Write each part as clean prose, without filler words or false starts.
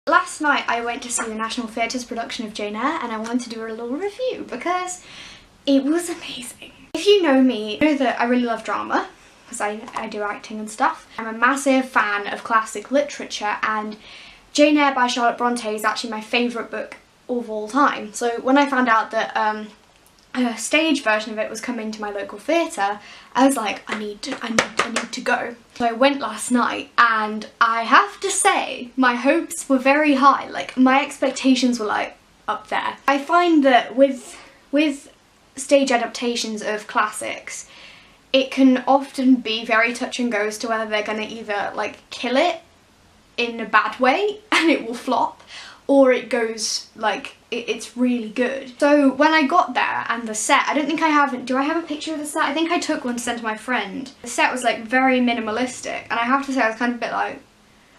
Last night I went to see the National Theatre's production of Jane Eyre, and I wanted to do a little review because it was amazing. If you know me, you know that I really love drama because I do acting and stuff. I'm a massive fan of classic literature, and Jane Eyre by Charlotte Bronte is actually my favourite book of all time. So when I found out that a stage version of it was coming to my local theatre, I was like, I need to go. So I went last night, and I have to say my hopes were very high. Like, my expectations were like up there. I find that with stage adaptations of classics, it can often be very touch and go as to whether they're going to either like kill it in a bad way and it will flop, or it goes like it's really good. So when I got there and the set, I don't think I have, do I have a picture of the set? I think I took one to send to my friend. The set was like very minimalistic, and I have to say I was kind of a bit like,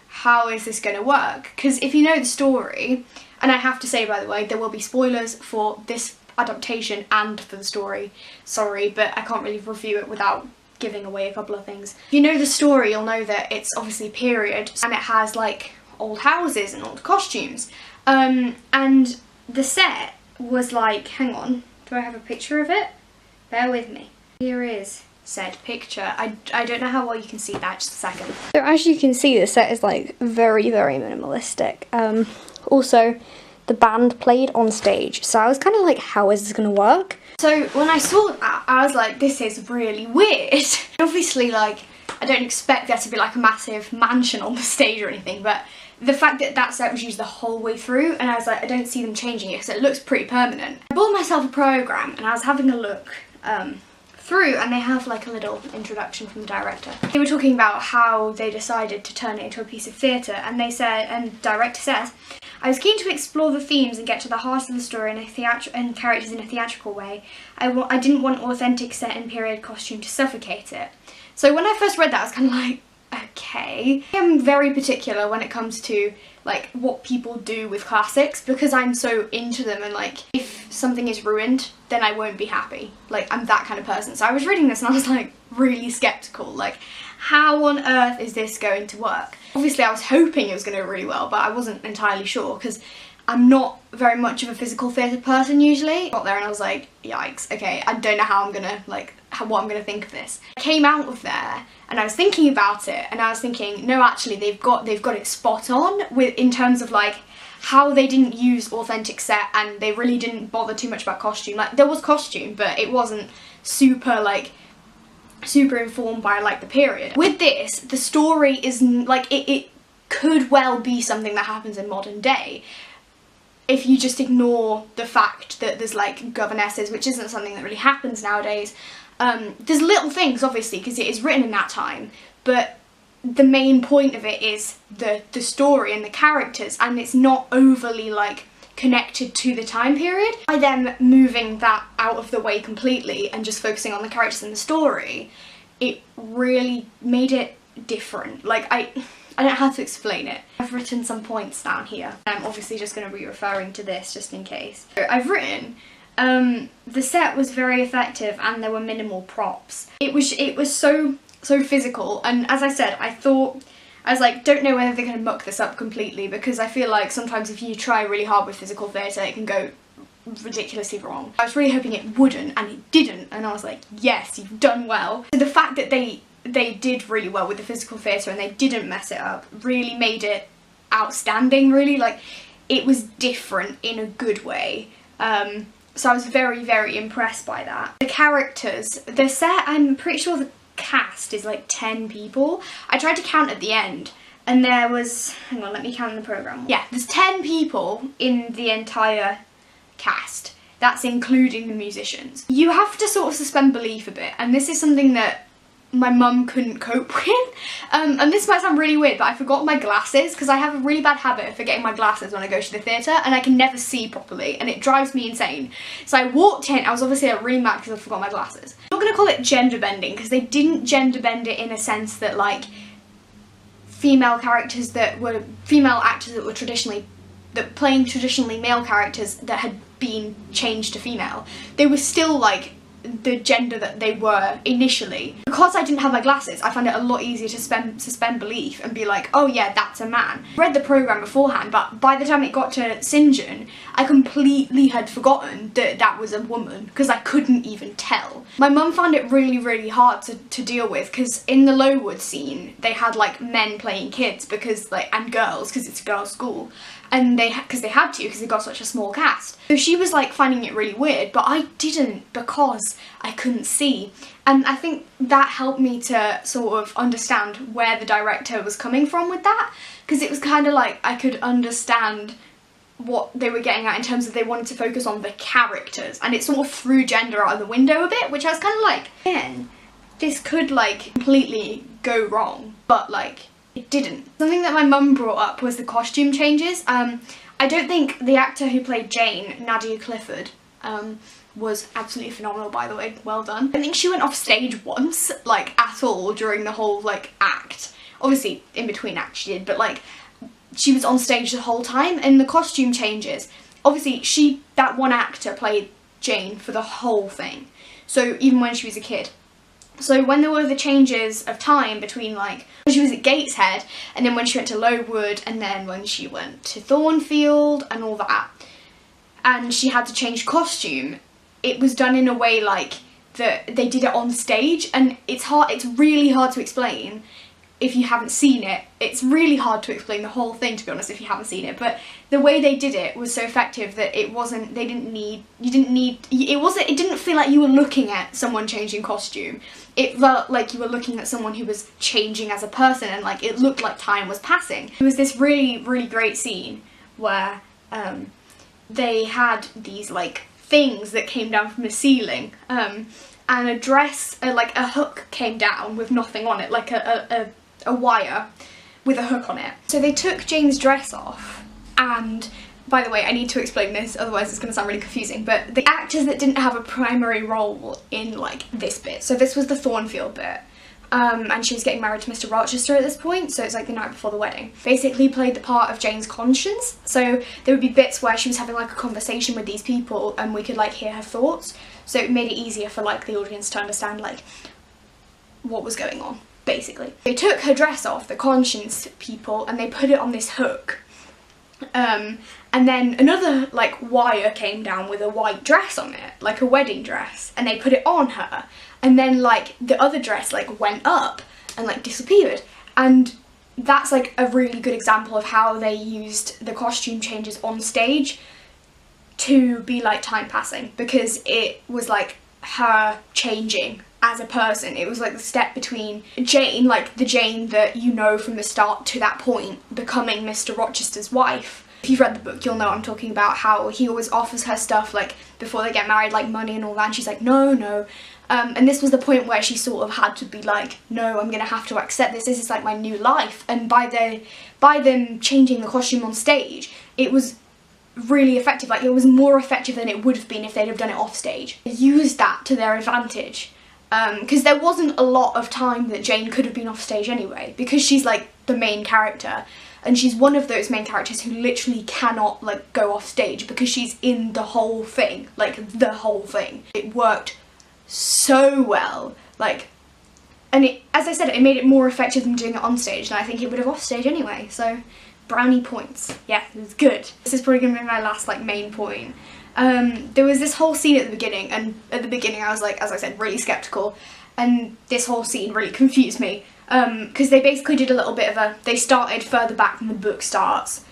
how is this going to work? Because if you know the story, and I have to say by the way, there will be spoilers for this adaptation and for the story, sorry, but I can't really review it without giving away a couple of things. If you know the story, you'll know that it's obviously period, and it has like old houses and old costumes, and the set was like, hang on, do I have a picture of it? Bear with me. Here is said picture. I don't know how well you can see that, just a second. So as you can see, the set is like very minimalistic. Also, the band played on stage, so I was kind of like, how is this gonna work? So when I saw that, I was like, this is really weird. Obviously, like, I don't expect there to be like a massive mansion on the stage or anything, but the fact that that set was used the whole way through, and I was like, I don't see them changing it because it looks pretty permanent. I bought myself a programme and I was having a look through, and they have like a little introduction from the director. They were talking about how they decided to turn it into a piece of theatre, and they said, and the director says, I was keen to explore the themes and get to the heart of the story and characters in a theatrical way. I didn't want authentic set and period costume to suffocate it. So when I first read that, I was kind of like, okay. I'm very particular when it comes to like what people do with classics, because I'm so into them, and like if something is ruined then I won't be happy. Like, I'm that kind of person. So I was reading this and I was like really skeptical, like how on earth is this going to work? Obviously I was hoping it was going to go really well, but I wasn't entirely sure because I'm not very much of a physical theatre person usually. I got there and I was like, yikes, okay, I don't know how I'm gonna like what I'm gonna think of this. I came out of there and I was thinking about it, and I was thinking, no, actually they've got it spot on in terms of like how they didn't use authentic set, and they really didn't bother too much about costume. Like, there was costume, but it wasn't super informed by like the period. With this, the story is like, it could well be something that happens in modern day if you just ignore the fact that there's like governesses, which isn't something that really happens nowadays. There's little things obviously because it is written in that time, but the main point of it is the story and the characters, and it's not overly like connected to the time period. By them moving that out of the way completely and just focusing on the characters and the story, it really made it different. Like, I don't know how to explain it. I've written some points down here. I'm obviously just going to be referring to this just in case. So I've written, the set was very effective and there were minimal props. It was so physical, and as I said, I was like, don't know whether they're going to muck this up completely, because I feel like sometimes if you try really hard with physical theatre it can go ridiculously wrong. I was really hoping it wouldn't, and it didn't, and I was like, yes, you've done well. So the fact that they did really well with the physical theatre and they didn't mess it up really made it outstanding, really. Like, it was different in a good way. So I was very impressed by that. The characters, the set, I'm pretty sure the cast is like 10 people. I tried to count at the end and there was, hang on, let me count in the programme. Yeah, there's 10 people in the entire cast. That's including the musicians. You have to sort of suspend belief a bit, and this is something that my mum couldn't cope with. And this might sound really weird, but I forgot my glasses, because I have a really bad habit of forgetting my glasses when I go to the theatre, and I can never see properly, and it drives me insane. So I walked in, I was obviously like, really mad because I forgot my glasses. I'm not going to call it gender bending, because they didn't gender bend it in a sense that like female actors that were playing traditionally male characters that had been changed to female. They were still like the gender that they were initially. The because I didn't have my glasses, I found it a lot easier to suspend belief and be like, oh yeah, that's a man. I read the programme beforehand, but by the time it got to St. John, I completely had forgotten that that was a woman, because I couldn't even tell. My mum found it really, really hard to deal with, because in the Lowood scene, they had like men playing kids, because like, and girls, because it's a girls' school. And because they had to, because they got such a small cast. So she was like finding it really weird, but I didn't, because I couldn't see. And I think that helped me to sort of understand where the director was coming from with that, because it was kind of like I could understand what they were getting at in terms of they wanted to focus on the characters, and it sort of threw gender out of the window a bit, which I was kind of like, man, this could like completely go wrong, but like, it didn't. Something that my mum brought up was the costume changes. I don't think the actor who played Jane, Nadia Clifford, was absolutely phenomenal, by the way, well done. I think she went off stage once, like at all, during the whole like act. Obviously in between acts she did, but like she was on stage the whole time. And the costume changes, obviously that one actor played Jane for the whole thing, so even when she was a kid. So when there were the changes of time between like when she was at Gateshead and then when she went to Lowood and then when she went to Thornfield and all that, and she had to change costume, it was done in a way like that they did it on stage, and it's really hard to explain if you haven't seen it. It's really hard to explain the whole thing, to be honest, if you haven't seen it, but the way they did it was so effective that it didn't feel like you were looking at someone changing costume. It felt like you were looking at someone who was changing as a person, and like it looked like time was passing. It was this really, really great scene where they had these like things that came down from the ceiling, and a dress, like a hook came down with nothing on it, like a wire with a hook on it. So they took Jane's dress off, and by the way, I need to explain this, otherwise it's going to sound really confusing, but the actors that didn't have a primary role in like this bit, so this was the Thornfield bit, and she was getting married to Mr. Rochester at this point, so it's like the night before the wedding, basically played the part of Jane's conscience. So there would be bits where she was having like a conversation with these people and we could like hear her thoughts, so it made it easier for like the audience to understand like what was going on, basically. They took her dress off, the conscience people, and they put it on this hook. And then another like wire came down with a white dress on it, like a wedding dress, and they put it on her, and then like the other dress like went up and like disappeared. And that's like a really good example of how they used the costume changes on stage to be like time passing, because it was like her changing as a person. It was like the step between Jane, like the Jane that you know from the start to that point, becoming Mr. Rochester's wife. If you've read the book, you'll know I'm talking about how he always offers her stuff like before they get married, like money and all that, and she's like, no, no. And this was the point where she sort of had to be like, no, I'm gonna have to accept this is like my new life. And by them changing the costume on stage, it was really effective. Like it was more effective than it would have been if they'd have done it off stage. They used that to their advantage, because there wasn't a lot of time that Jane could have been off stage anyway, because she's like the main character, and she's one of those main characters who literally cannot like go off stage because she's in the whole thing, like the whole thing. It worked so well, like, and it, as I said, it made it more effective than doing it on stage, and I think it would have off stage anyway, so brownie points. Yeah, it was good. This is probably gonna be my last like main point. There was this whole scene at the beginning, and at the beginning I was like, as I said, really skeptical, and this whole scene really confused me, because they basically did a little bit of they started further back than the book starts.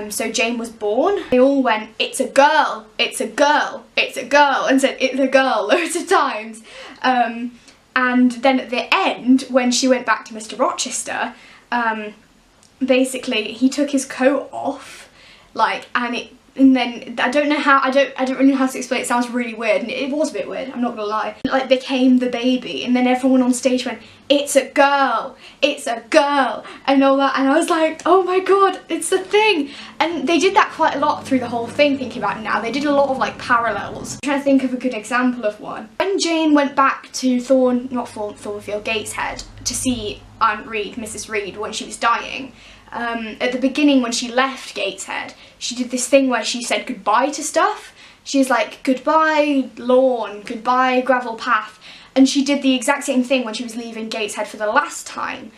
So Jane was born, they all went, it's a girl, it's a girl, it's a girl, and said it's a girl loads of times. And then at the end, when she went back to Mr. Rochester, basically he took his coat off, like, and then I don't really know how to explain it. It sounds really weird, and it was a bit weird, I'm not gonna lie. It, like, became the baby, and then everyone on stage went, it's a girl, and all that, and I was like, oh my god, it's a thing. And they did that quite a lot through the whole thing, thinking about it now. They did a lot of like parallels. I'm trying to think of a good example of one. When Jane went back to Thornfield, Gateshead, to see Aunt Reed, Mrs. Reed, when she was dying, at the beginning when she left Gateshead, she did this thing where she said goodbye to stuff. She was like, goodbye lawn, goodbye gravel path, and she did the exact same thing when she was leaving Gateshead for the last time.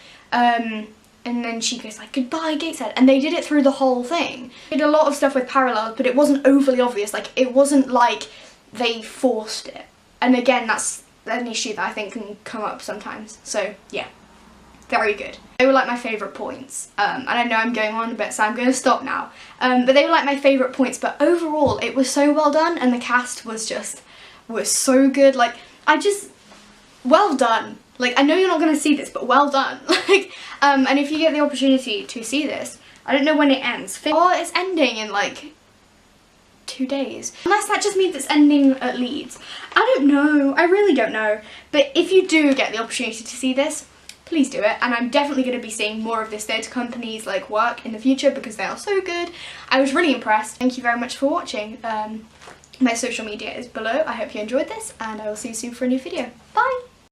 And then she goes like, goodbye Gateshead, and they did it through the whole thing. They did a lot of stuff with parallels, but it wasn't overly obvious. Like, it wasn't like they forced it. And again, that's an issue that I think can come up sometimes. So yeah, very good. They were like my favourite points. And I know I'm going on a bit, so I'm going to stop now. But they were like my favourite points, but overall it was so well done, and the cast was so good. Like, well done. Like, I know you're not going to see this, but well done. Like, and if you get the opportunity to see this, I don't know when it ends. Oh, it's ending in like 2 days. Unless that just means it's ending at Leeds. I don't know. I really don't know. But if you do get the opportunity to see this, please do it. And I'm definitely going to be seeing more of this theatre company's like work in the future because they are so good. I was really impressed. Thank you very much for watching. My social media is below. I hope you enjoyed this, and I will see you soon for a new video. Bye!